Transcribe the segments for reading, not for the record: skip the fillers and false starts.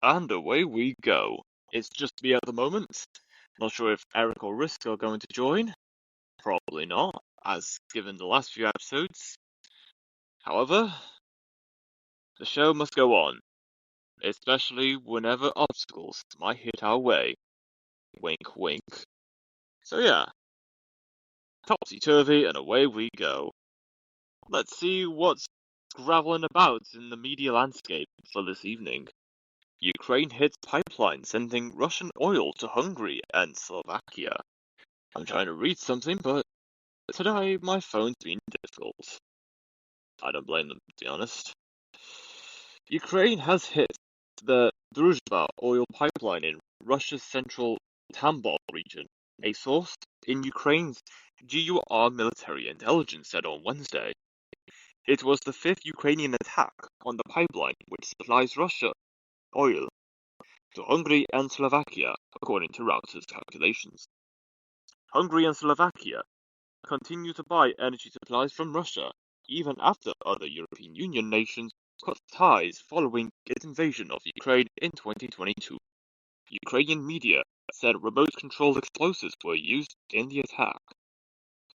And away we go. It's just me at the moment. Not sure if Eric or Risk are going to join. Probably not, as given the last few episodes. However, the show must go on, especially whenever obstacles might hit our way. Wink, wink. So yeah, topsy-turvy and away we go. Let's see what's graveling about in the media landscape for this evening. Ukraine hits pipeline sending Russian oil to Hungary and Slovakia. I'm trying to read something, but today my phone's been difficult. I don't blame them, to be honest. Ukraine has hit the Druzhba oil pipeline in Russia's central Tambov region, a source in Ukraine's GUR military intelligence said on Wednesday. It was the fifth Ukrainian attack on the pipeline which supplies Russia oil to Hungary and Slovakia, according to Reuters calculations. Hungary and Slovakia continue to buy energy supplies from Russia, even after other European Union nations cut ties following its invasion of Ukraine in 2022. Ukrainian media said remote-controlled explosives were used in the attack.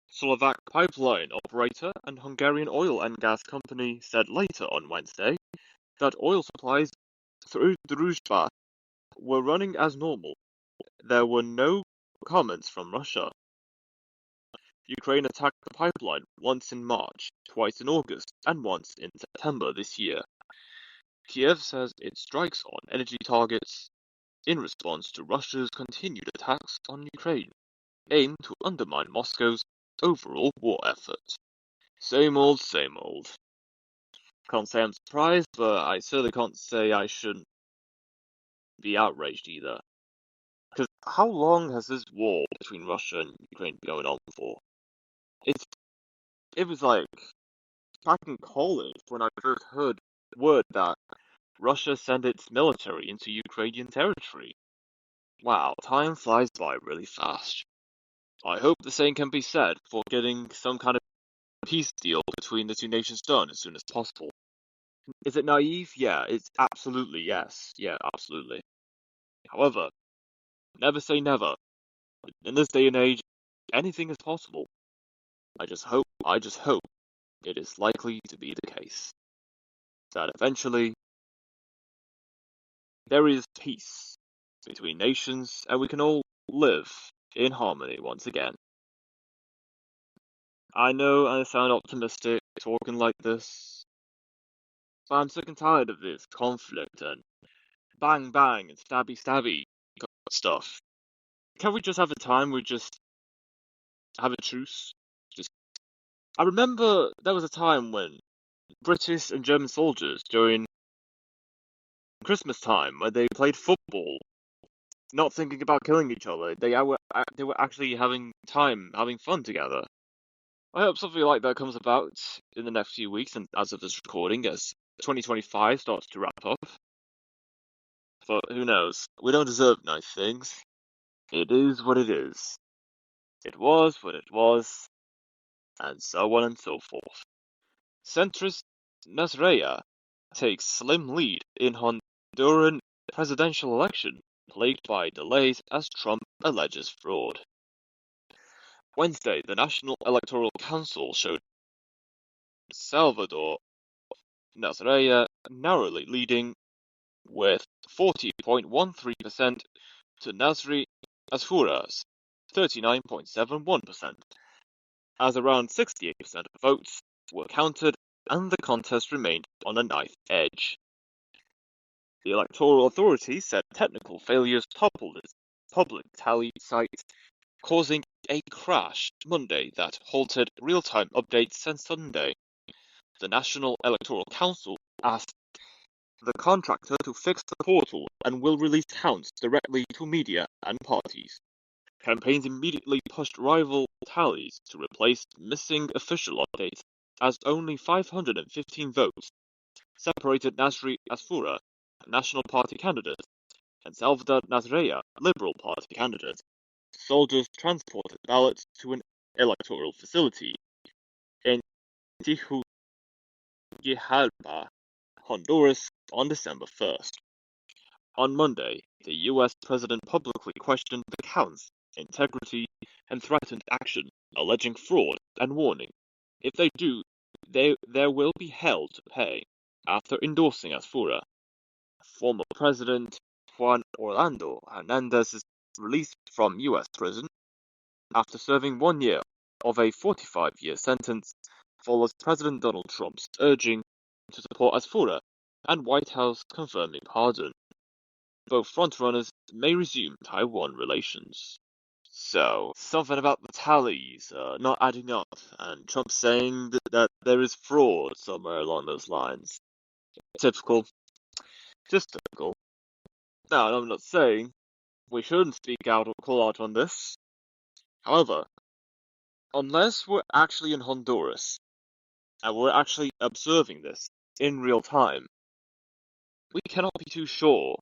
Slovak pipeline operator and Hungarian oil and gas company said later on Wednesday that oil supplies through Druzhba were running as normal. There were no comments from Russia. Ukraine attacked the pipeline once in March, twice in August, and once in September this year. Kiev says it strikes on energy targets in response to Russia's continued attacks on Ukraine, aimed to undermine Moscow's overall war effort. Same old, same old. Can't say I'm surprised, but I certainly can't say I shouldn't be outraged either. Because how long has this war between Russia and Ukraine been going on for? It was like back in college when I first heard word that Russia sent its military into Ukrainian territory. Wow, time flies by really fast. I hope the same can be said for getting some kind of peace deal between the two nations done as soon as possible. Is it naive? Yeah, it's absolutely yes. Yeah, absolutely. However, never say never. In this day and age, anything is possible. I just hope it is likely to be the case. That eventually there is peace between nations and we can all live in harmony once again. I know I sound optimistic talking like this, but I'm sick and tired of this conflict and bang bang and stabby stabby stuff. Can we just have a time we just have a truce? Just I remember there was a time when British and German soldiers during Christmas time when they played football, not thinking about killing each other. They were actually having fun together. I hope something like that comes about in the next few weeks, and as of this recording, as 2025 starts to wrap up. But who knows? We don't deserve nice things. It is what it is. It was what it was, and so on and so forth. Centrist Nasrallah takes slim lead in Honduran presidential election, plagued by delays as Trump alleges fraud. Wednesday, the National Electoral Council showed Salvador Nasrallah narrowly leading with 40.13% to Nasri Asfura's 39.71%, as around 68% of votes were counted and the contest remained on a knife edge. The Electoral Authority said technical failures toppled its public tally site, causing a crash Monday that halted real-time updates since Sunday. The National Electoral Council asked the contractor to fix the portal and will release counts directly to media and parties. Campaigns immediately pushed rival tallies to replace missing official updates, as only 515 votes separated Nasri Asfura, a National Party candidate, and Salvador Nasrallah, Liberal Party candidate. Soldiers transported ballots to an electoral facility in Tegucigalpa, Honduras, on December 1st. On Monday, the US president publicly questioned the account's integrity and threatened action, alleging fraud and warning, if they do, there will be hell to pay. After endorsing Asfura, former President Juan Orlando Hernandez's release from US prison after serving 1 year of a 45-year sentence follows President Donald Trump's urging to support Asfura and White House confirming pardon. Both frontrunners may resume Taiwan relations. So, something about the tallies not adding up, and Trump saying that there is fraud somewhere along those lines. Typical. Just typical. Now, I'm not saying we shouldn't speak out or call out on this. However, unless we're actually in Honduras, and we're actually observing this in real time, we cannot be too sure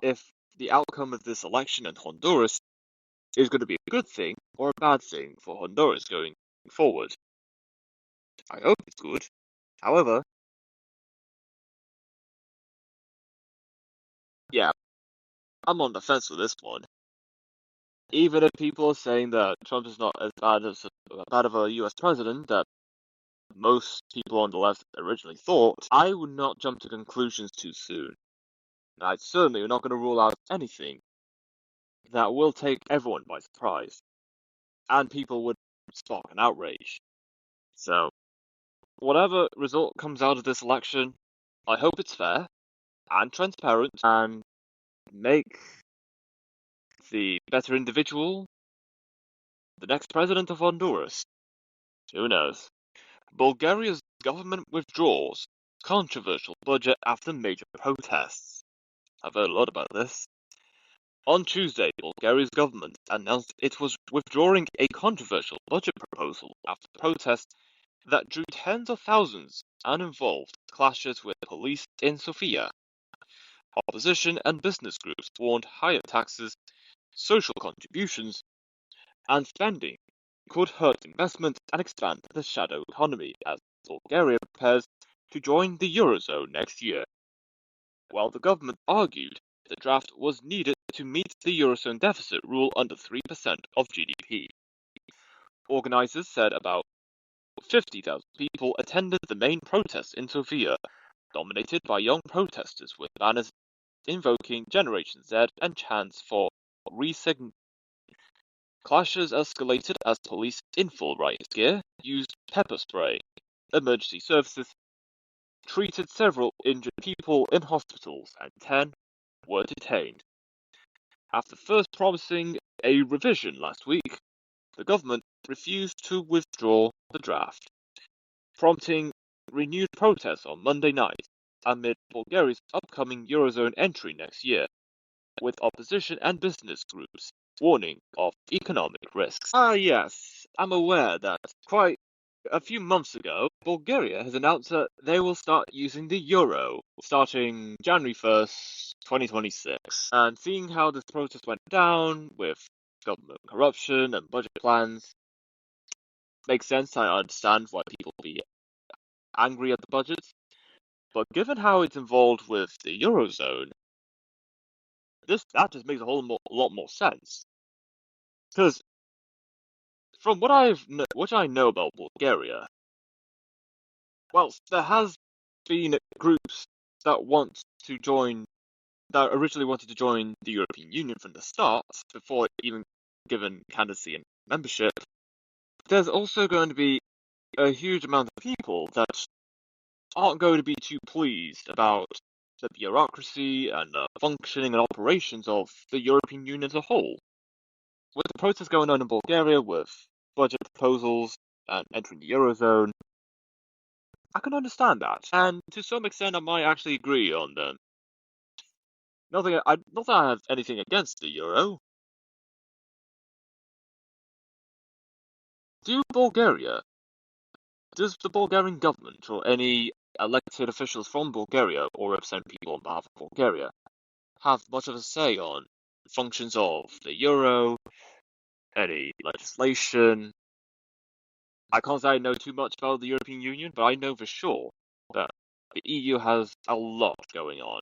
if the outcome of this election in Honduras is going to be a good thing or a bad thing for Honduras going forward. I hope it's good. However, yeah, I'm on the fence with this one. Even if people are saying that Trump is not as bad of a US president that most people on the left originally thought, I would not jump to conclusions too soon. I certainly am not going to rule out anything that will take everyone by surprise, and people would spark an outrage. So, whatever result comes out of this election, I hope it's fair and transparent and make the better individual the next president of Honduras. Who knows? Bulgaria's government withdraws controversial budget after major protests. I've heard a lot about this. On Tuesday, Bulgaria's government announced it was withdrawing a controversial budget proposal after protests that drew tens of thousands and involved clashes with police in Sofia. Opposition and business groups warned higher taxes, social contributions, and spending could hurt investment and expand the shadow economy as Bulgaria prepares to join the Eurozone next year. While the government argued the draft was needed to meet the Eurozone deficit rule under 3% of GDP. Organizers said about 50,000 people attended the main protests in Sofia, dominated by young protesters with banners invoking Generation Z and chants for resign. Clashes escalated as police in full riot gear used pepper spray. Emergency services treated several injured people in hospitals and 10 were detained. After first promising a revision last week, the government refused to withdraw the draft, prompting renewed protests on Monday night amid Bulgaria's upcoming Eurozone entry next year, with opposition and business groups warning of economic risks. Yes, I'm aware that quite a few months ago, Bulgaria has announced that they will start using the euro starting January 1st, 2026. And seeing how this protest went down with government corruption and budget plans, makes sense. I understand why people be angry at the budget. But given how it's involved with the eurozone, that just makes a lot more sense. Because from what I know about Bulgaria, well, there has been groups that originally wanted to join the European Union from the start, before even given candidacy and membership. There's also going to be a huge amount of people that aren't going to be too pleased about the bureaucracy and the functioning and operations of the European Union as a whole. With the protests going on in Bulgaria with budget proposals and entering the Eurozone, I can understand that. And to some extent, I might actually agree on them. Not that I have anything against the Euro. Does the Bulgarian government or any elected officials from Bulgaria or represent people on behalf of Bulgaria have much of a say on functions of the Euro, any legislation? I can't say I know too much about the European Union, but I know for sure that the EU has a lot going on.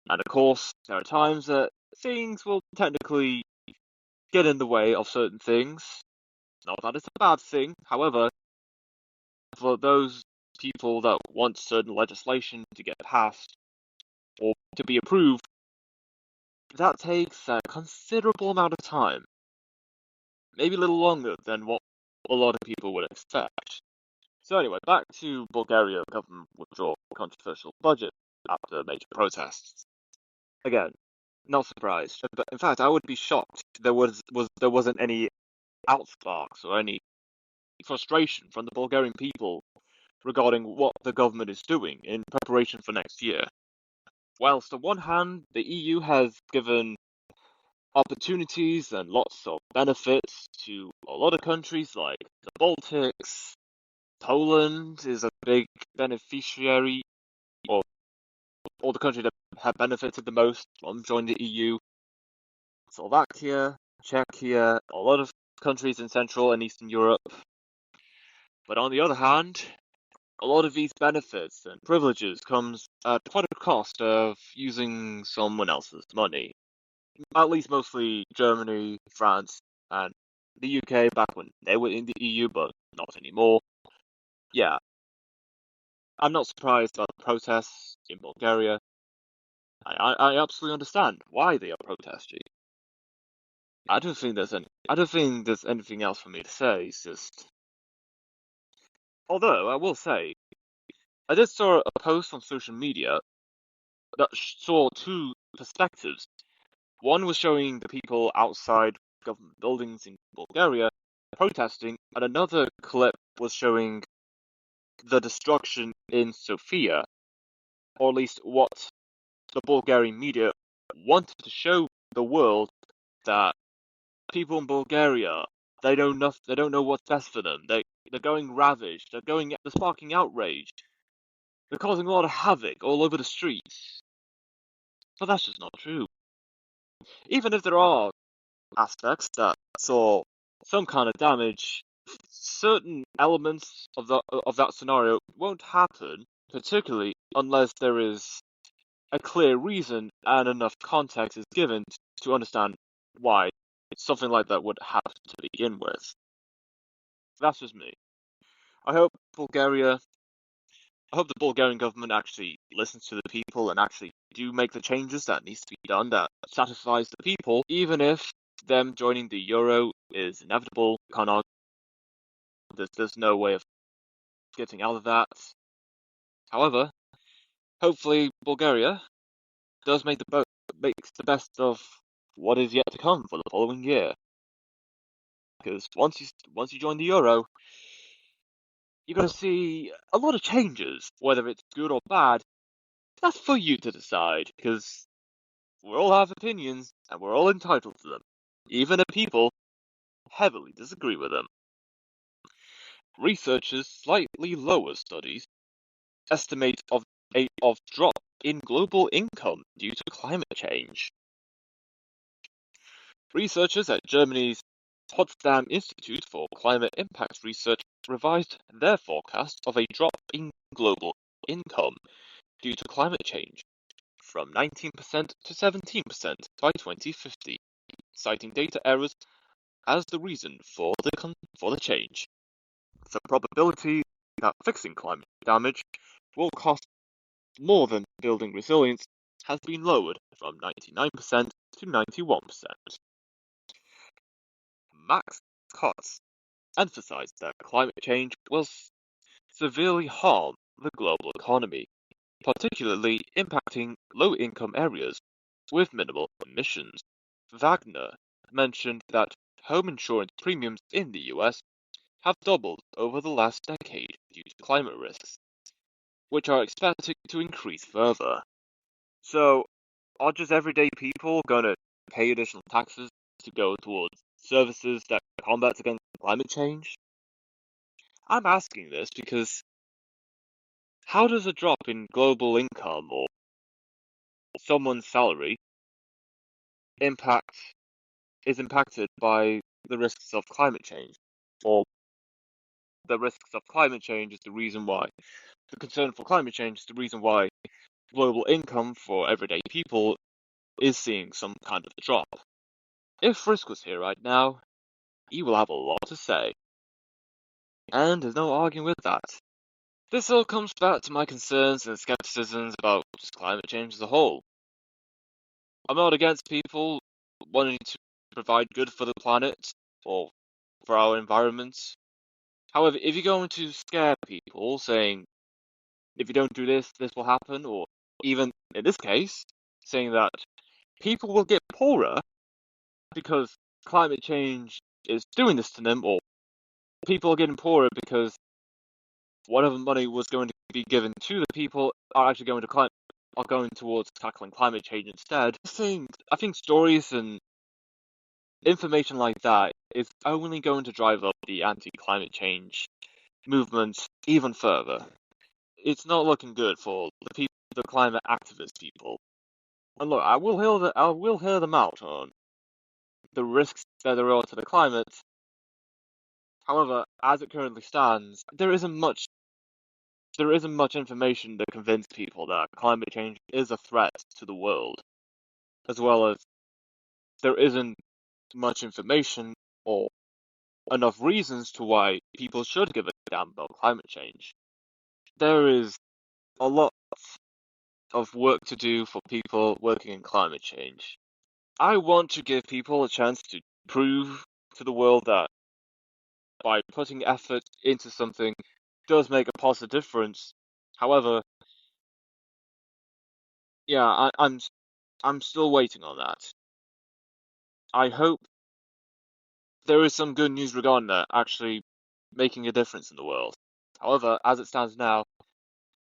And of course, there are times that things will technically get in the way of certain things. Not that it's a bad thing, however, for those people that want certain legislation to get passed or to be approved, that takes a considerable amount of time. Maybe a little longer than what a lot of people would expect. So anyway, back to Bulgaria government withdraw controversial budget after major protests. Again, not surprised, but in fact, I would be shocked there wasn't any outsparks or any frustration from the Bulgarian people regarding what the government is doing in preparation for next year. Whilst on one hand, the EU has given opportunities and lots of benefits to a lot of countries like the Baltics, Poland is a big beneficiary, or the country that have benefited the most from joining the EU. Slovakia, Czechia, a lot of countries in Central and Eastern Europe. But on the other hand, a lot of these benefits and privileges comes at quite a cost of using someone else's money. At least mostly Germany, France, and the UK back when they were in the EU, but not anymore. Yeah, I'm not surprised about the protests in Bulgaria. I absolutely understand why they are protesting. I don't think there's anything else for me to say. It's just, although I will say, I did saw a post on social media that saw two perspectives. One was showing the people outside government buildings in Bulgaria protesting, and another clip was showing the destruction in Sofia, or at least what the Bulgarian media wanted to show the world, that people in Bulgaria, they don't know what's best for them. They're going ravaged. They're sparking outrage. They're causing a lot of havoc all over the streets. But that's just not true. Even if there are aspects that saw some kind of damage, certain elements of that scenario won't happen, particularly unless there is a clear reason and enough context is given to understand why something like that would happen to begin with. That's just me. I hope I hope the Bulgarian government actually listens to the people and actually do make the changes that needs to be done that satisfies the people, even if them joining the euro is inevitable. There's no way of getting out of that. However, hopefully Bulgaria does makes the best of what is yet to come for the following year. Because once you join the euro, you're going to see a lot of changes. Whether it's good or bad, that's for you to decide. Because we all have opinions, and we're all entitled to them, even if people heavily disagree with them. Researchers slightly lower studies estimate of drop in global income due to climate change. Researchers at Germany's Potsdam Institute for Climate Impact Research revised their forecast of a drop in global income due to climate change from 19% to 17% by 2050, citing data errors as the reason for the change. The probability that fixing climate damage will cost more than building resilience has been lowered from 99% to 91%. Max Cots emphasized that climate change will severely harm the global economy, particularly impacting low-income areas with minimal emissions. Wagner mentioned that home insurance premiums in the US have doubled over the last decade due to climate risks, which are expected to increase further. So, are just everyday people going to pay additional taxes to go towards services that combat against climate change? I'm asking this because how does a drop in global income or someone's salary impact is impacted by the risks of climate change? Or the risks of climate change is the reason why the concern for climate change is the reason why global income for everyday people is seeing some kind of a drop. If Frisk was here right now, he will have a lot to say. And there's no arguing with that. This all comes back to my concerns and skepticisms about just climate change as a whole. I'm not against people wanting to provide good for the planet or for our environment. However, if you're going to scare people saying, if you don't do this, this will happen, or even in this case, saying that people will get poorer because climate change is doing this to them, or people are getting poorer because whatever money was going to be given to the people are actually are going towards tackling climate change instead. I think stories and information like that is only going to drive up the anti-climate change movement even further. It's not looking good for the climate activist people. And look, I will hear them out on the risks that there are to the climate. However, as it currently stands, there isn't much information to convince people that climate change is a threat to the world, as well as there isn't much information or enough reasons to why people should give a damn about climate change. There is a lot of work to do for people working in climate change. I want to give people a chance to prove to the world that by putting effort into something does make a positive difference. However, yeah, I'm still waiting on that. I hope there is some good news regarding that actually making a difference in the world. However, as it stands now,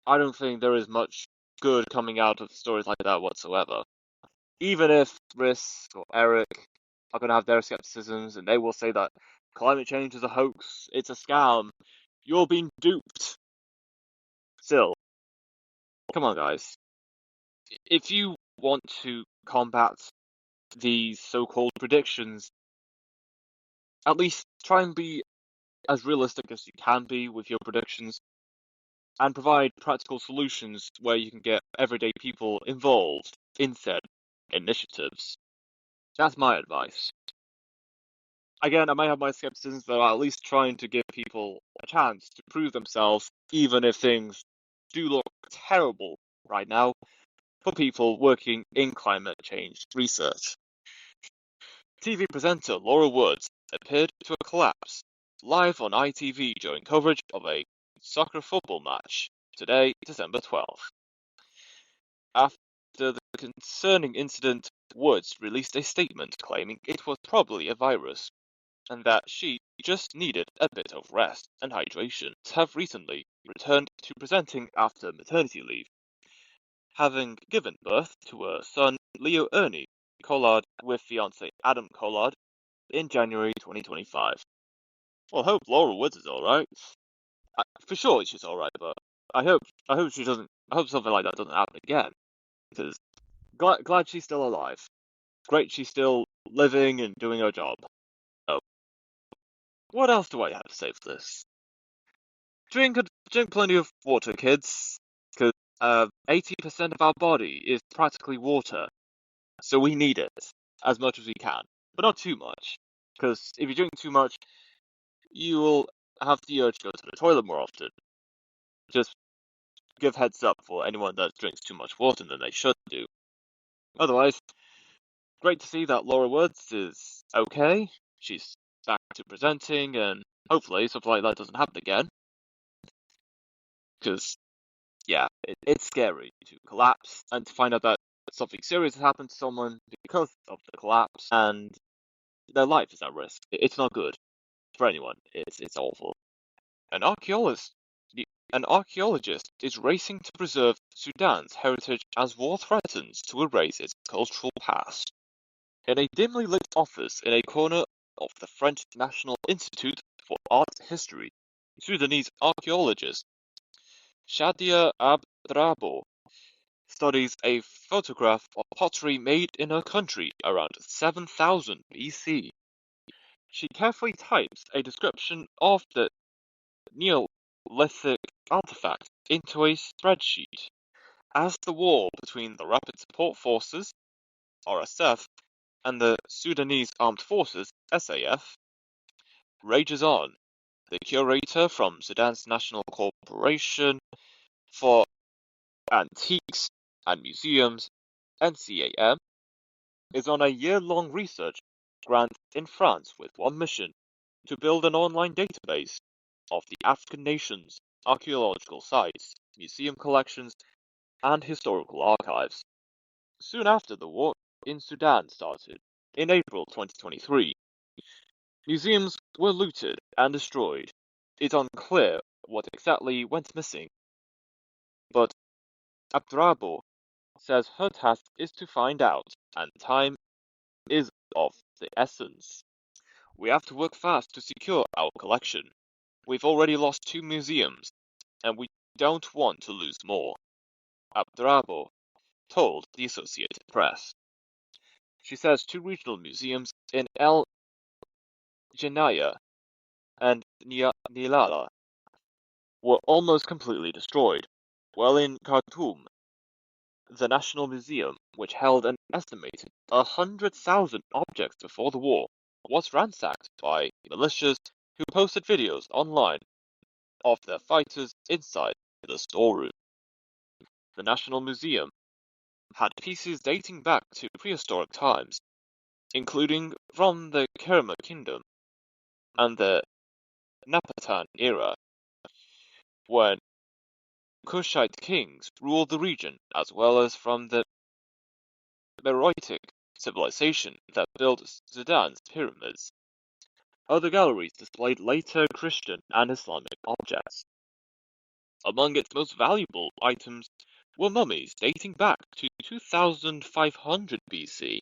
I don't think there is much good coming out of stories like that whatsoever. Even if Risk or Eric are going to have their skepticisms and they will say that climate change is a hoax, it's a scam, you're being duped. Still, come on, guys. If you want to combat these so-called predictions, at least try and be as realistic as you can be with your predictions and provide practical solutions where you can get everyday people involved in said initiatives. That's my advice. Again, I may have my skepticisms, but I'm at least trying to give people a chance to prove themselves, even if things do look terrible right now for people working in climate change research. TV presenter Laura Woods appeared to collapse live on ITV during coverage of a soccer football match today, December 12th. After the concerning incident, Woods released a statement claiming it was probably a virus and that she just needed a bit of rest and hydration. Have recently returned to presenting after maternity leave, having given birth to a son, Leo Ernie Collard, with fiance Adam Collard in January 2025. Well, I hope Laura Woods is alright. For sure she's alright, but I hope she doesn't. I hope something like that doesn't happen again. Because glad she's still alive. Great she's still living and doing her job. Oh, what else do I have to say for this? Drink plenty of water, kids. Because 80% of our body is practically water, so we need it as much as we can, but not too much. Because if you drink too much, you will have the urge to go to the toilet more often. Just give heads up for anyone that drinks too much water than they should do. Otherwise, great to see that Laura Woods is okay. She's back to presenting, and hopefully something like that doesn't happen again. Because, yeah, it's scary to collapse and to find out that something serious has happened to someone because of the collapse, and their life is at risk. It's not good for anyone. It's awful. An archaeologist An archaeologist is racing to preserve Sudan's heritage as war threatens to erase its cultural past. In a dimly lit office in a corner of the French National Institute for Art History, Sudanese archaeologist Shadia Abdrabo studies a photograph of pottery made in her country around 7000 BC. She carefully types a description of the Neolithic artifact into a spreadsheet as the war between the Rapid Support Forces, RSF, and the Sudanese Armed Forces, SAF, rages on, the curator from Sudan's National Corporation for Antiques and Museums, NCAM, is on a year-long research grant in France with one mission: to build an online database of the African nations' archaeological sites, museum collections, and historical archives. Soon after the war in Sudan started, in April 2023, museums were looted and destroyed. It's unclear what exactly went missing, but Abdrabo says her task is to find out, and time is of the essence. We have to work fast to secure our collection. We've already lost 2 museums, and we don't want to lose more, Abdrabo told the Associated Press. She says 2 regional museums in El Janaya and Nilala were almost completely destroyed, while in Khartoum, the National Museum, which held an estimated 100,000 objects before the war, was ransacked by militias who posted videos online of their fighters inside the storeroom. The National Museum had pieces dating back to prehistoric times, including from the Kerma Kingdom and the Napatan era, when Kushite kings ruled the region, as well as from the Meroitic civilization that built Sudan's pyramids. Other galleries displayed later Christian and Islamic objects. Among its most valuable items were mummies dating back to 2500 BC,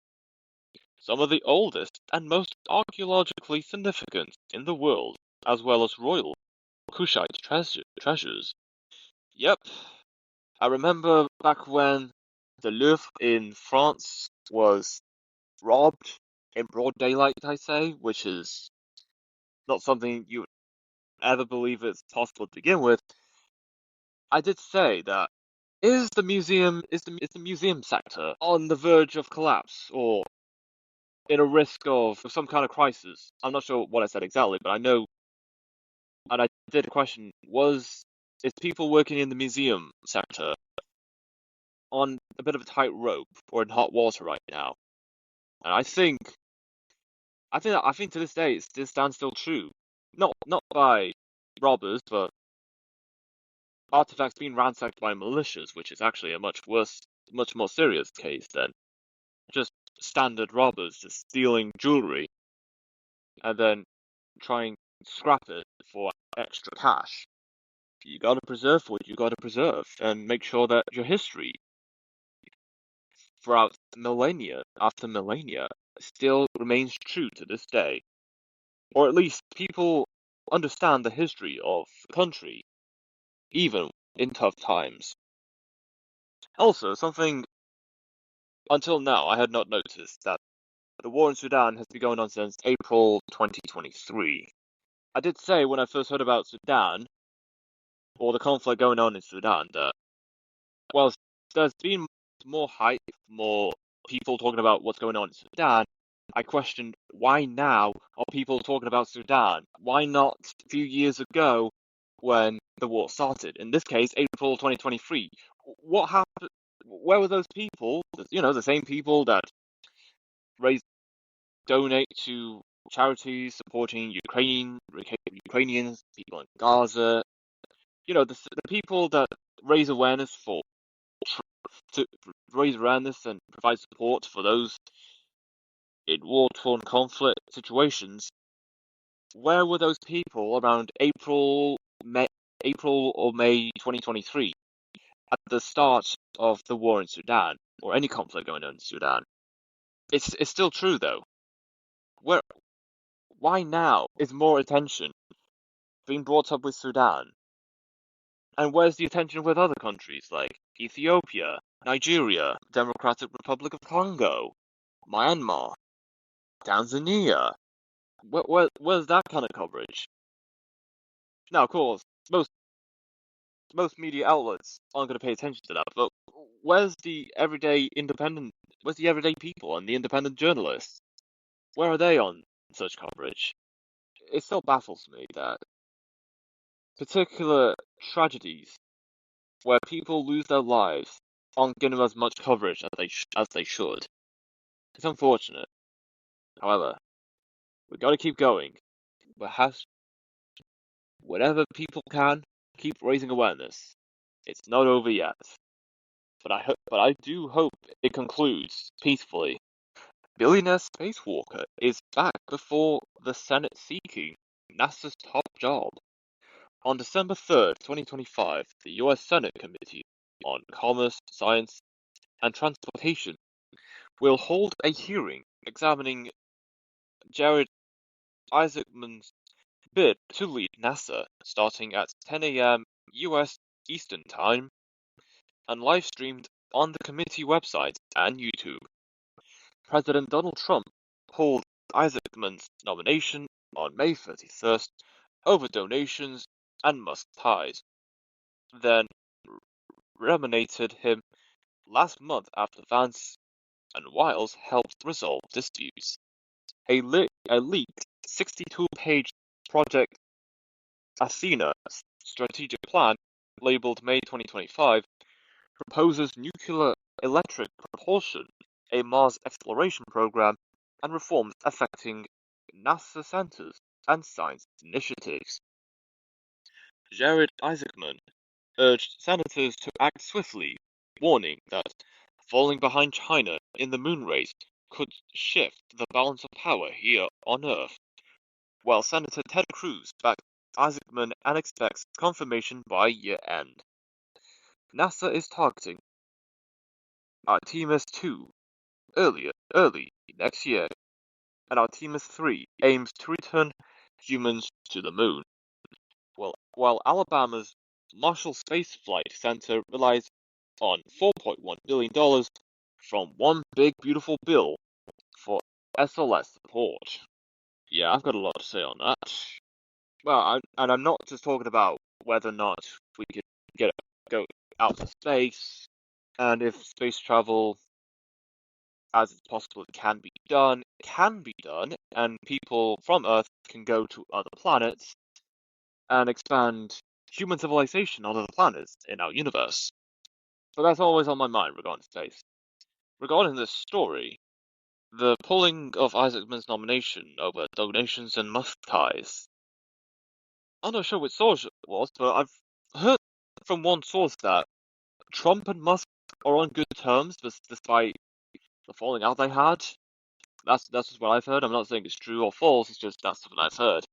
some of the oldest and most archaeologically significant in the world, as well as royal Kushite treasures. Yep, I remember back when the Louvre in France was robbed in broad daylight, I say, which is not something you would ever believe is possible to begin with. I did say that is the museum sector on the verge of collapse or in a risk of some kind of crisis? I'm not sure what I said exactly, but I know, and I did question, is people working in the museum sector on a bit of a tightrope or in hot water right now? And I think to this day it stands still true. Not by robbers, but artifacts being ransacked by militias, which is actually a much more serious case than just standard robbers just stealing jewelry and then trying to scrap it for extra cash. You gotta preserve what you gotta preserve and make sure that your history throughout millennia after millennia still remains true to this day. Or at least people understand the history of the country, even in tough times. Also, something until now I had not noticed, that the war in Sudan has been going on since April 2023. I did say when I first heard about Sudan, or the conflict going on in Sudan, that, well, there's been more hype, more people talking about what's going on in Sudan. I questioned, why now are people talking about Sudan? Why not a few years ago when the war started? In this case, April 2023. What happened? Where were those people? You know, the same people that donate to charities supporting Ukrainians, people in Gaza. You know, the people that raise awareness to raise awareness and provide support for those in war-torn conflict situations. Where were those people around April or May 2023, at the start of the war in Sudan, or any conflict going on in Sudan? It's still true though. Why now is more attention being brought up with Sudan? And where's the attention with other countries like Ethiopia, Nigeria, Democratic Republic of Congo, Myanmar, Tanzania? Where's that kind of coverage? Now, of course, most media outlets aren't going to pay attention to that, but where's the everyday people and the independent journalists? Where are they on such coverage? It still baffles me that particular tragedies where people lose their lives aren't given as much coverage as they should. It's unfortunate. However, we got to keep going. We have whatever people can keep raising awareness. It's not over yet, but I do hope it concludes peacefully. Billionaire spacewalker is back before the Senate seeking NASA's top job. On December 3rd, 2025, the U.S. Senate Committee on Commerce, Science, and Transportation will hold a hearing examining Jared Isaacman's bid to lead NASA starting at 10 a.m. U.S. Eastern Time and live-streamed on the committee website and YouTube. President Donald Trump pulled Isaacman's nomination on May 31st over donations and Musk ties, then nominated him last month after Vance and Wiles helped resolve disputes. A leaked 62-page Project Athena strategic plan, labeled May 2025, proposes nuclear electric propulsion, a Mars exploration program, and reforms affecting NASA centers and science initiatives. Jared Isaacman urged senators to act swiftly, warning that falling behind China in the moon race could shift the balance of power here on Earth, while Senator Ted Cruz backed Isaacman and expects confirmation by year-end. NASA is targeting Artemis 2 early next year, and Artemis 3 aims to return humans to the moon. While Alabama's Marshall Space Flight Center relies on $4.1 billion from One Big Beautiful Bill for SLS support. Yeah, I've got a lot to say on that. Well, I'm not just talking about whether or not we could go out to space, and if space travel, as it's possible, can be done, and people from Earth can go to other planets and expand human civilization on other planets in our universe. But that's always on my mind regarding space. Regarding this story, the pulling of Isaacman's nomination over donations and Musk ties. I'm not sure which source it was, but I've heard from one source that Trump and Musk are on good terms, despite the falling out they had. That's just what I've heard. I'm not saying it's true or false. It's just that's something I've heard.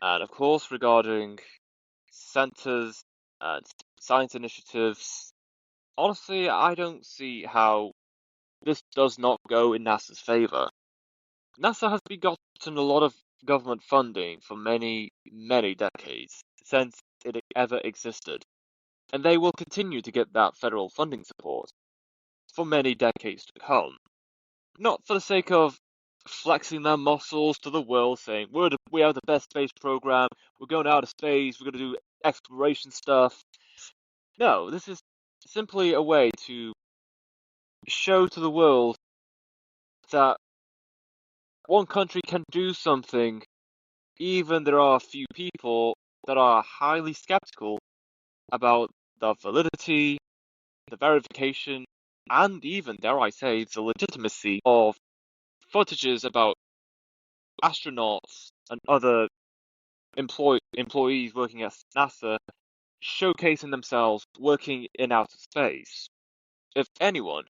And of course, regarding centers and science initiatives, honestly, I don't see how this does not go in NASA's favor. NASA has begotten a lot of government funding for many, many decades, since it ever existed, and they will continue to get that federal funding support for many decades to come. Not for the sake of flexing their muscles to the world, saying we have the best space program, we're going out of space, we're going to do exploration stuff. No, this is simply a way to show to the world that one country can do something, even there are a few people that are highly skeptical about the validity, the verification, and even, dare I say, the legitimacy of footages about astronauts and other employees working at NASA showcasing themselves working in outer space. If anyone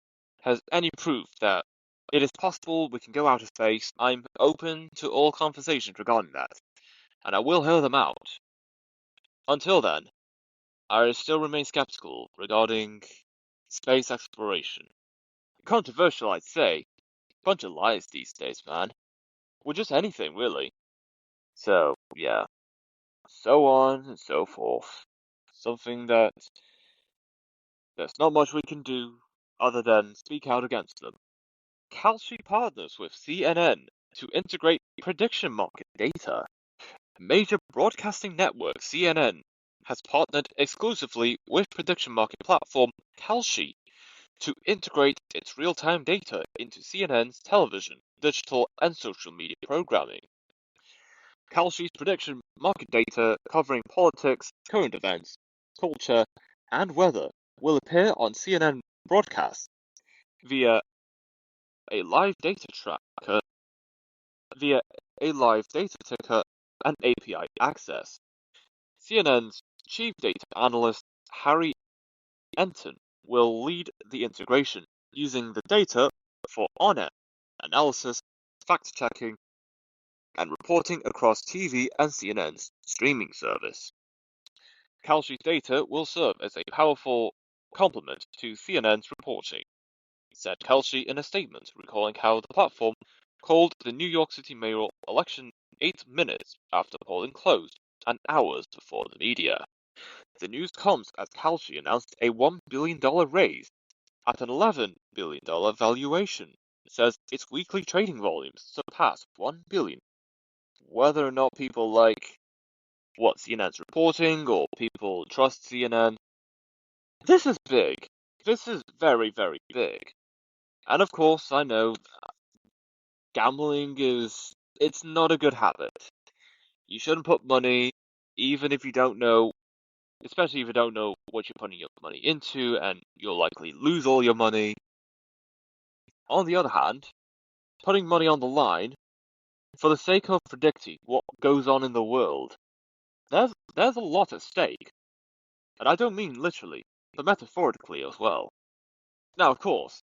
has any proof that it is possible we can go out of space, I'm open to all conversations regarding that, and I will hear them out. Until then, I still remain skeptical regarding space exploration. Controversial, I'd say. Bunch of lies these days, man. With just anything, really. So, yeah. So on and so forth. Something that there's not much we can do other than speak out against them. Kalshi partners with CNN to integrate prediction market data. Major broadcasting network CNN has partnered exclusively with prediction market platform Kalshi to integrate its real-time data into CNN's television, digital, and social media programming. Kalshi's prediction market data covering politics, current events, culture, and weather will appear on CNN broadcasts via a live data tracker, via a live data ticker, and API access. CNN's chief data analyst, Harry Enton, will lead the integration, using the data for on-air analysis, fact-checking, and reporting across TV and CNN's streaming service. Kalshi's data will serve as a powerful complement to CNN's reporting, said Kalshi in a statement, recalling how the platform called the New York City mayoral election 8 minutes after polling closed and hours before the media. The news comes as Kalshi announced a $1 billion raise at an $11 billion valuation. It says its weekly trading volumes surpassed 1 billion. Whether or not people like what CNN's reporting or people trust CNN, this is big. This is very, very big. And of course, I know gambling it's not a good habit. You shouldn't put money, even if you don't know, especially if you don't know what you're putting your money into, and you'll likely lose all your money. On the other hand, putting money on the line for the sake of predicting what goes on in the world, there's a lot at stake. And I don't mean literally, but metaphorically as well. Now, of course,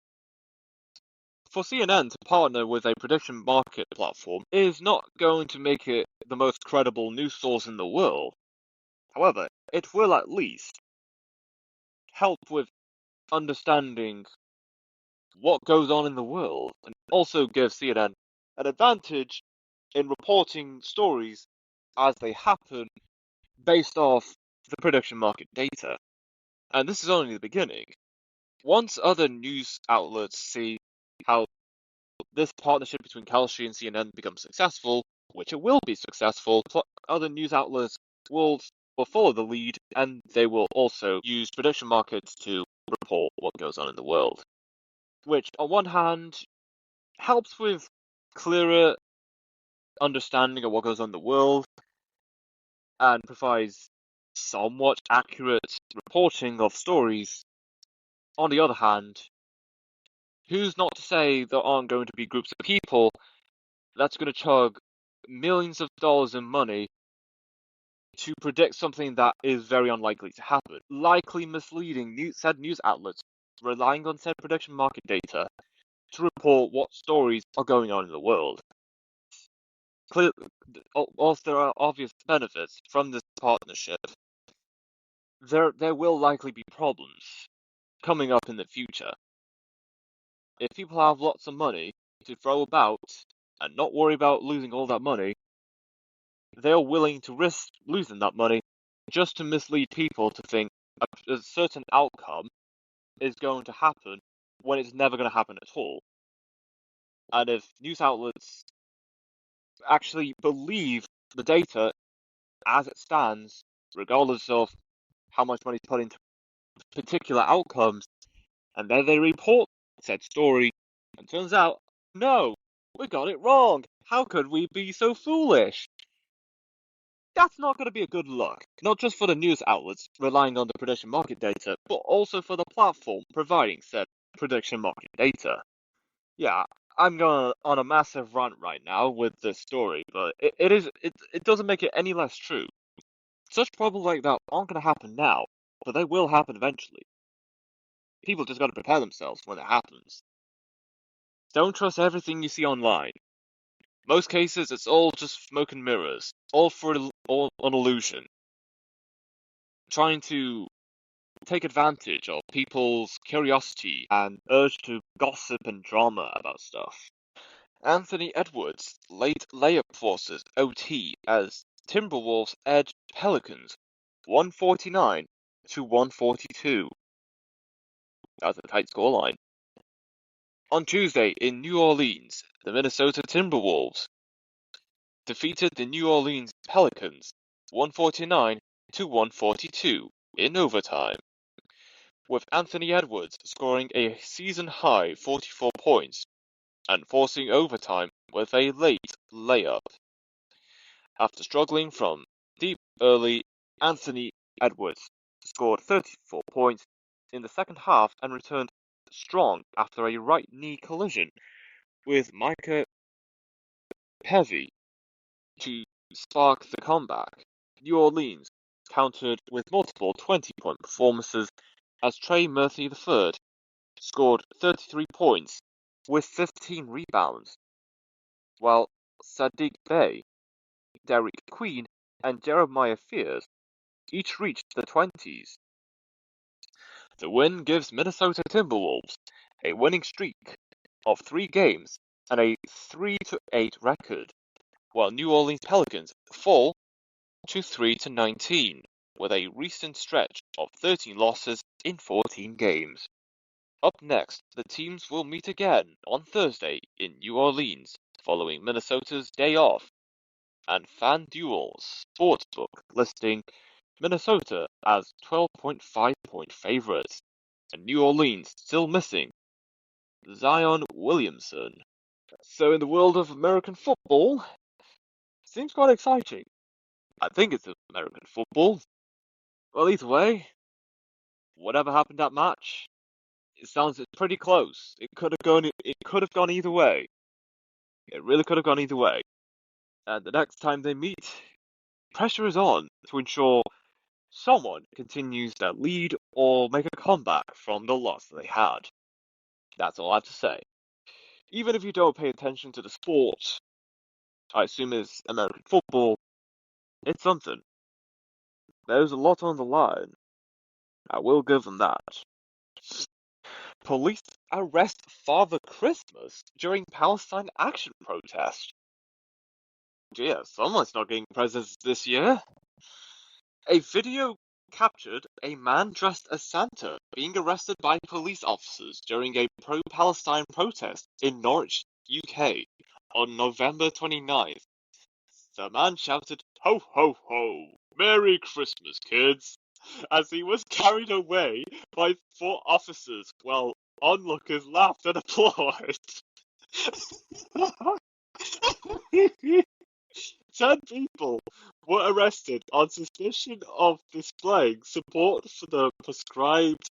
for CNN to partner with a prediction market platform is not going to make it the most credible news source in the world. However, it will at least help with understanding what goes on in the world, and also give CNN an advantage in reporting stories as they happen based off the prediction market data. And this is only the beginning. Once other news outlets see how this partnership between Kalshi and CNN becomes successful, which it will be successful, other news outlets will follow the lead, and they will also use prediction markets to report what goes on in the world. Which, on one hand, helps with clearer understanding of what goes on in the world, and provides somewhat accurate reporting of stories. On the other hand, who's not to say there aren't going to be groups of people that's going to chug millions of dollars in money to predict something that is very unlikely to happen, likely misleading said news outlets, relying on said prediction market data to report what stories are going on in the world. Whilst there are obvious benefits from this partnership, there will likely be problems coming up in the future. If people have lots of money to throw about and not worry about losing all that money, they're willing to risk losing that money just to mislead people to think a certain outcome is going to happen when it's never going to happen at all. And if news outlets actually believe the data as it stands, regardless of how much money is put into particular outcomes, and then they report said story, and turns out, no, we got it wrong. How could we be so foolish? That's not going to be a good look, not just for the news outlets relying on the prediction market data, but also for the platform providing said prediction market data. Yeah, I'm going on a massive rant right now with this story, but it doesn't make it any less true. Such problems like that aren't going to happen now, but they will happen eventually. People just got to prepare themselves when it happens. Don't trust everything you see online. Most cases, it's all just smoke and mirrors, all an illusion. Trying to take advantage of people's curiosity and urge to gossip and drama about stuff. Anthony Edwards, late layup forces OT as Timberwolves edge Pelicans 149 to 142. That's a tight scoreline. On Tuesday in New Orleans, the Minnesota Timberwolves defeated the New Orleans Pelicans 149 to 142 in overtime, with Anthony Edwards scoring a season-high 44 points and forcing overtime with a late layup. After struggling from deep early, Anthony Edwards scored 34 points in the second half and returned strong after a right knee collision with Micah Pevy to spark the comeback. New Orleans countered with multiple 20-point performances as Trey Murphy III scored 33 points with 15 rebounds, while Sadiq Bey, Derek Queen, and Jeremiah Fears each reached the 20s. The win gives Minnesota Timberwolves a winning streak of 3 games and a 3-8 record, while New Orleans Pelicans fall to 3-19 with a recent stretch of 13 losses in 14 games. Up next, the teams will meet again on Thursday in New Orleans following Minnesota's day off, and FanDuel Sportsbook listing Minnesota as 12.5-point favorites, and New Orleans still missing Zion Williamson. So in the world of American football, seems quite exciting. I think it's American football. Well, either way, whatever happened that match, it sounds pretty close. It could have gone. It could have gone either way. It really could have gone either way. And the next time they meet, pressure is on to ensure someone continues their lead or make a comeback from the loss they had. That's all I have to say. Even if you don't pay attention to the sport, I assume it's American football, it's something. There's a lot on the line. I will give them that. Police arrest Father Christmas during Palestine action protest. Yeah, someone's not getting presents this year. A video captured a man dressed as Santa being arrested by police officers during a pro-Palestine protest in Norwich, UK, on November 29th. The man shouted, "Ho, ho, ho! Merry Christmas, kids!" as he was carried away by 4 officers while onlookers laughed and applauded. 10 people were arrested on suspicion of displaying support for the proscribed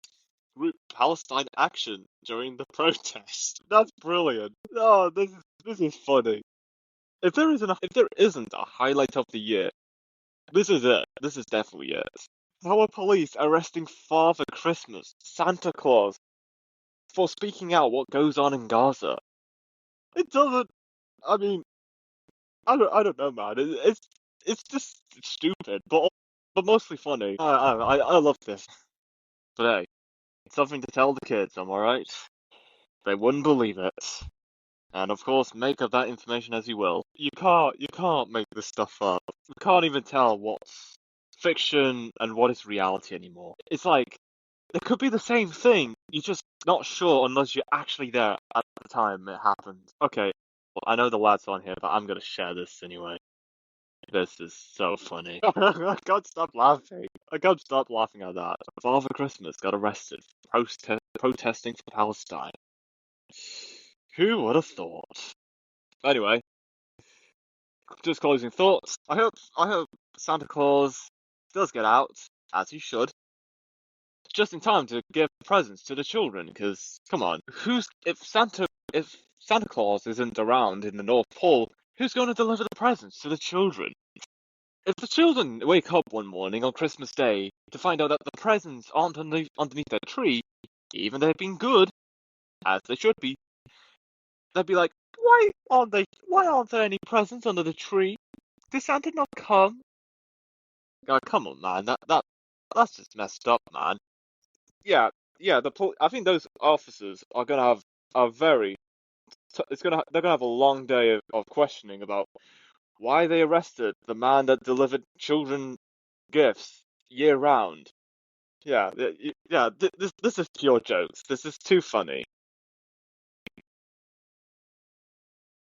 group Palestine Action during the protest. That's brilliant. Oh, this is funny. If there isn't a highlight of the year, this is it. This is definitely it. How are police arresting Father Christmas, Santa Claus, for speaking out what goes on in Gaza? It doesn't. I mean, I don't know, man. It's just stupid, but mostly funny. I love this. But hey, it's something to tell the kids. Am I right? They wouldn't believe it. And of course, make of that information as you will. You can't make this stuff up. You can't even tell what's fiction and what is reality anymore. It's like it could be the same thing. You're just not sure unless you're actually there at the time it happened. Okay, well, I know the lads on here, but I'm gonna share this anyway. This is so funny. I can't stop laughing. I can't stop laughing at that. Father Christmas got arrested for protesting for Palestine. Who would have thought? Anyway, just closing thoughts. I hope Santa Claus does get out, as he should, just in time to give presents to the children. Because come on, if Santa Claus isn't around in the North Pole, who's going to deliver the presents to the children? If the children wake up one morning on Christmas Day to find out that the presents aren't underneath their tree, even they've been good, as they should be, they'd be like, Why aren't there any presents under the tree? Did Santa not come? Oh, come on, man. That's just messed up, man. Yeah, yeah. I think those officers are gonna have a very. They're gonna have a long day of questioning about why they arrested the man that delivered children gifts year round. Yeah, yeah. This is pure jokes. This is too funny.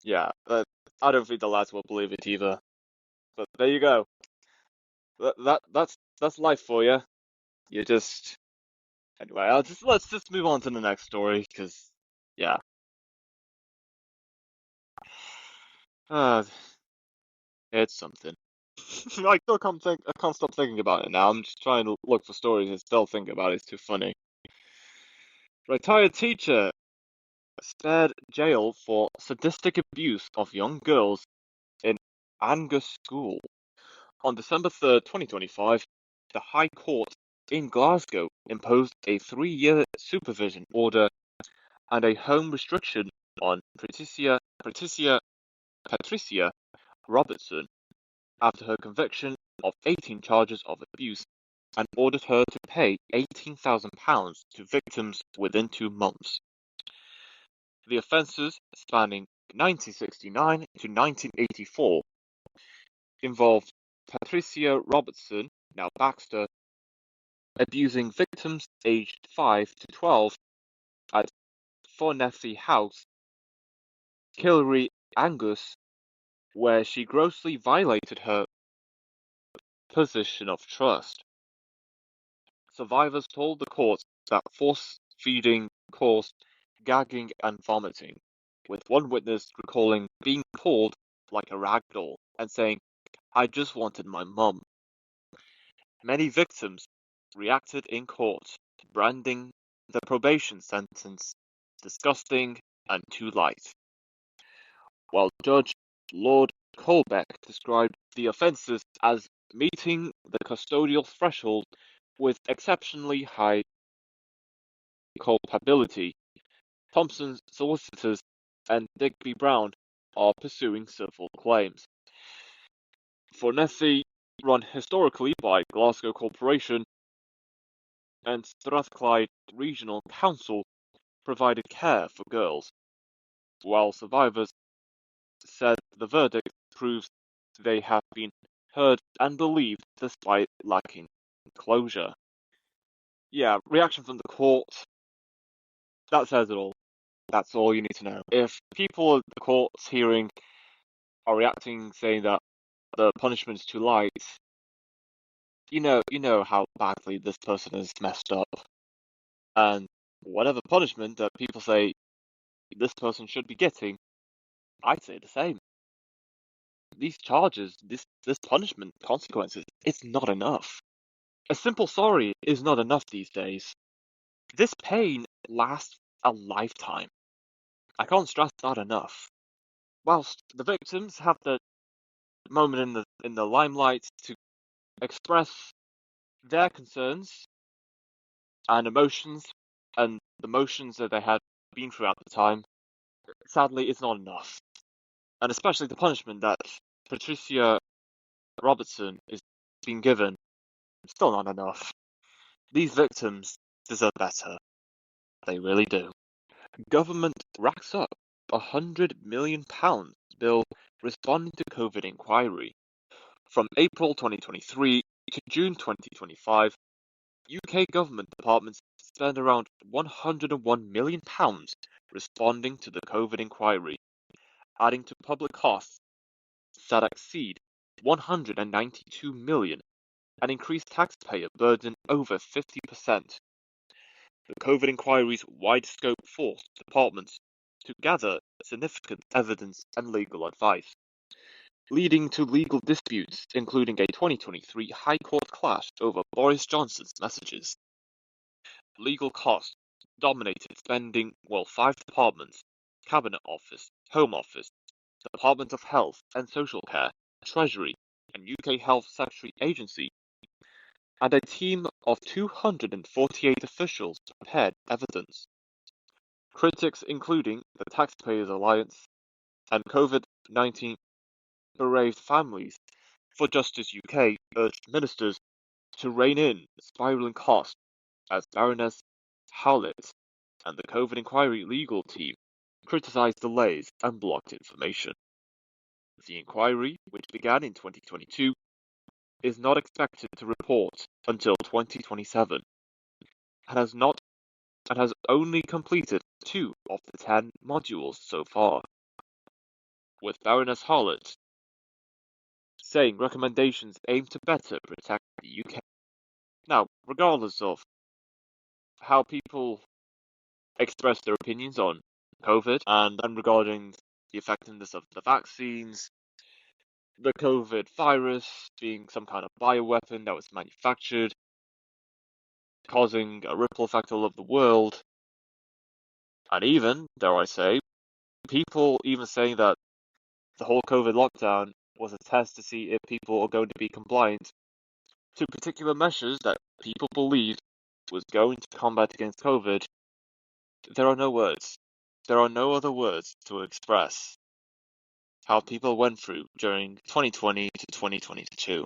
Yeah, I don't think the lads will believe it either. But there you go. That's that's life for you. You just anyway. Let's just move on to the next story because yeah, uh, it's something. I can't stop thinking about it now. I'm just trying to look for stories and still think about it. It's too funny. Retired teacher spared jail for sadistic abuse of young girls in Angus School. On December 3rd, 2025, the High Court in Glasgow imposed a 3-year supervision order and a home restriction on Patricia Robertson after her conviction of 18 charges of abuse and ordered her to pay £18,000 to victims within 2 months. The offences, spanning 1969 to 1984, involved Patricia Robertson, now Baxter, abusing victims aged 5 to 12 at Fornethy House, Kilry, Angus, where she grossly violated her position of trust. Survivors told the court that force feeding caused gagging and vomiting, with one witness recalling being pulled like a rag doll and saying, "I just wanted my mum." Many victims reacted in court, branding the probation sentence disgusting and too light, while Judge Lord Colbeck described the offences as meeting the custodial threshold with exceptionally high culpability. Thompson's solicitors and Digby Brown are pursuing civil claims. Fornethy, run historically by Glasgow Corporation and Strathclyde Regional Council, provided care for girls, while survivors said the verdict proves they have been heard and believed despite lacking closure. Yeah, reaction from the court. That says it all. That's all you need to know. If people at the court's hearing are reacting saying that the punishment is too light, you know how badly this person is messed up. And whatever punishment that people say this person should be getting, I'd say the same. These charges, this punishment, consequences, it's not enough. A simple sorry is not enough these days. This pain lasts a lifetime. I can't stress that enough. Whilst the victims have the moment in the limelight to express their concerns and emotions and the motions that they had been throughout the time, sadly it's not enough. And especially the punishment that Patricia Robertson is being given, still not enough. These victims deserve better. They really do. Government racks up £100 million bill responding to COVID inquiry. From April 2023 to June 2025, UK government departments spent around £101 million responding to the COVID inquiry, adding to public costs that exceed £192 million and increase taxpayer burden over 50%. The COVID inquiry's wide scope forced departments to gather significant evidence and legal advice, leading to legal disputes, including a 2023 High Court clash over Boris Johnson's messages. Legal costs dominated spending while 5 departments, Cabinet Office, Home Office, Department of Health and Social Care, Treasury, and UK Health Secretary Agency, and a team of 248 officials prepared evidence. Critics, including the Taxpayers Alliance and COVID-19 bereaved families for Justice UK, urged ministers to rein in spiralling costs as Baroness Howlett and the COVID inquiry legal team criticised delays and blocked information. The inquiry, which began in 2022, is not expected to report until 2027 and has only completed 2 of the 10 modules so far, with Baroness Howlett saying recommendations aim to better protect the UK Now, regardless of how people express their opinions on COVID and regarding the effectiveness of the vaccines, the COVID virus being some kind of bioweapon that was manufactured, causing a ripple effect all over the world, and even, dare I say, people even saying that the whole COVID lockdown was a test to see if people are going to be compliant to particular measures that people believed was going to combat against COVID. There are no words. There are no other words to express how people went through during 2020 to 2022.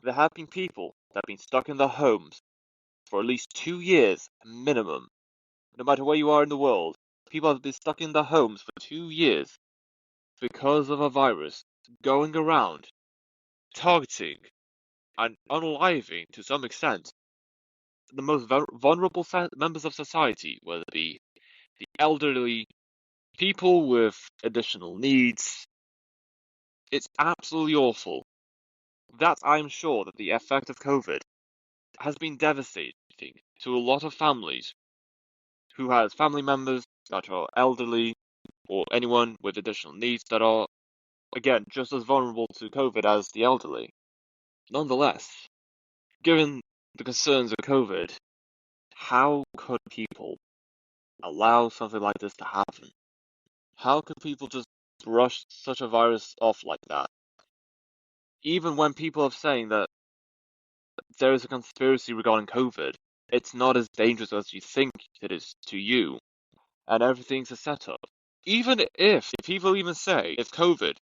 There have been people that have been stuck in their homes for at least 2 years minimum. No matter where you are in the world, people have been stuck in their homes for 2 years because of a virus going around, targeting and unaliving to some extent the most vulnerable members of society, whether it be the elderly, people with additional needs. It's absolutely awful. That I'm sure that the effect of COVID has been devastating to a lot of families who has family members that are elderly or anyone with additional needs that are, again, just as vulnerable to COVID as the elderly. Nonetheless, given the concerns of COVID, how could people allow something like this to happen? How could people just brush such a virus off like that? Even when people are saying that there is a conspiracy regarding COVID, it's not as dangerous as you think it is to you, and everything's a setup. Even if people even say if COVID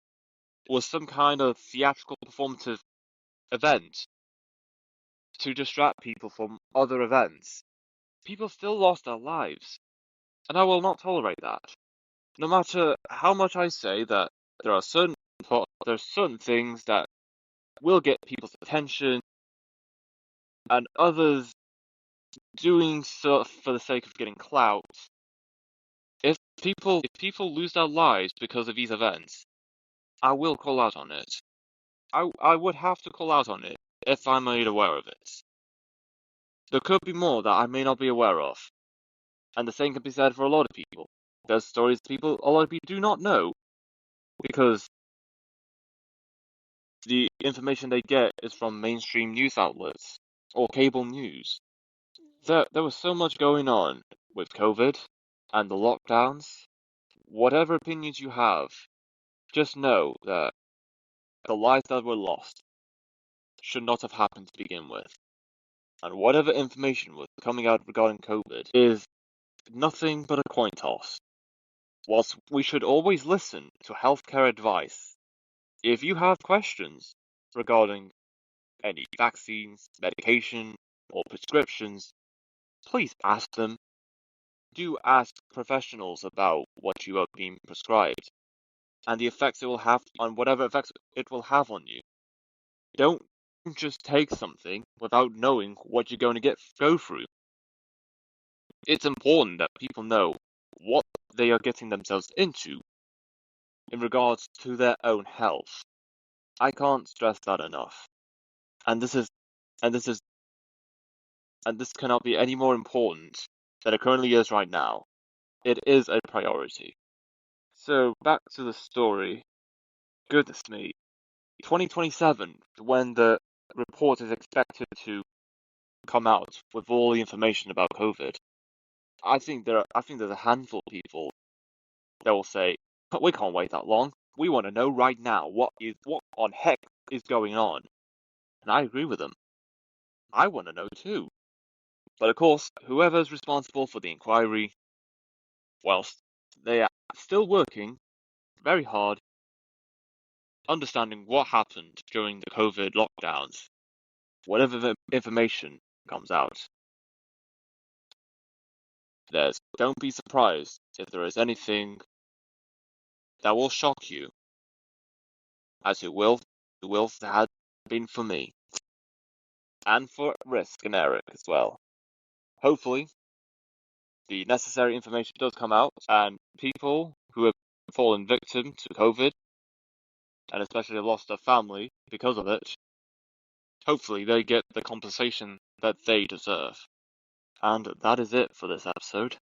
was some kind of theatrical performative event to distract people from other events, people still lost their lives, and I will not tolerate that. No matter how much I say that there are certain things that will get people's attention, and others doing so for the sake of getting clout. If people lose their lives because of these events, I will call out on it. I would have to call out on it if I'm made aware of it. There could be more that I may not be aware of, and the same can be said for a lot of people. There's stories a lot of people do not know because the information they get is from mainstream news outlets or cable news. There was so much going on with COVID and the lockdowns. Whatever opinions you have, just know that the lives that were lost should not have happened to begin with. And whatever information was coming out regarding COVID is nothing but a coin toss. Whilst we should always listen to healthcare advice, if you have questions regarding any vaccines, medication, or prescriptions, please ask them. Do ask professionals about what you are being prescribed and the effects it will have on whatever effects it will have on you. Don't just take something without knowing what you're going to go through. It's important that people know what they are getting themselves into in regards to their own health. I can't stress that enough. And this cannot be any more important than it currently is right now. It is a priority. So back to the story. Goodness me. 2027, when the report is expected to come out with all the information about COVID, I think there's a handful of people that will say, "But we can't wait that long. We want to know right now what on heck is going on." And I agree with them. I want to know too. But of course, whoever's responsible for the inquiry, whilst they are still working very hard, understanding what happened during the COVID lockdowns, whatever information comes out, don't be surprised if there is anything that will shock you, as it will have been for me, and for Risk and Eric as well. Hopefully, the necessary information does come out, and people who have fallen victim to COVID, and especially lost their family because of it, hopefully they get the compensation that they deserve. And that is it for this episode.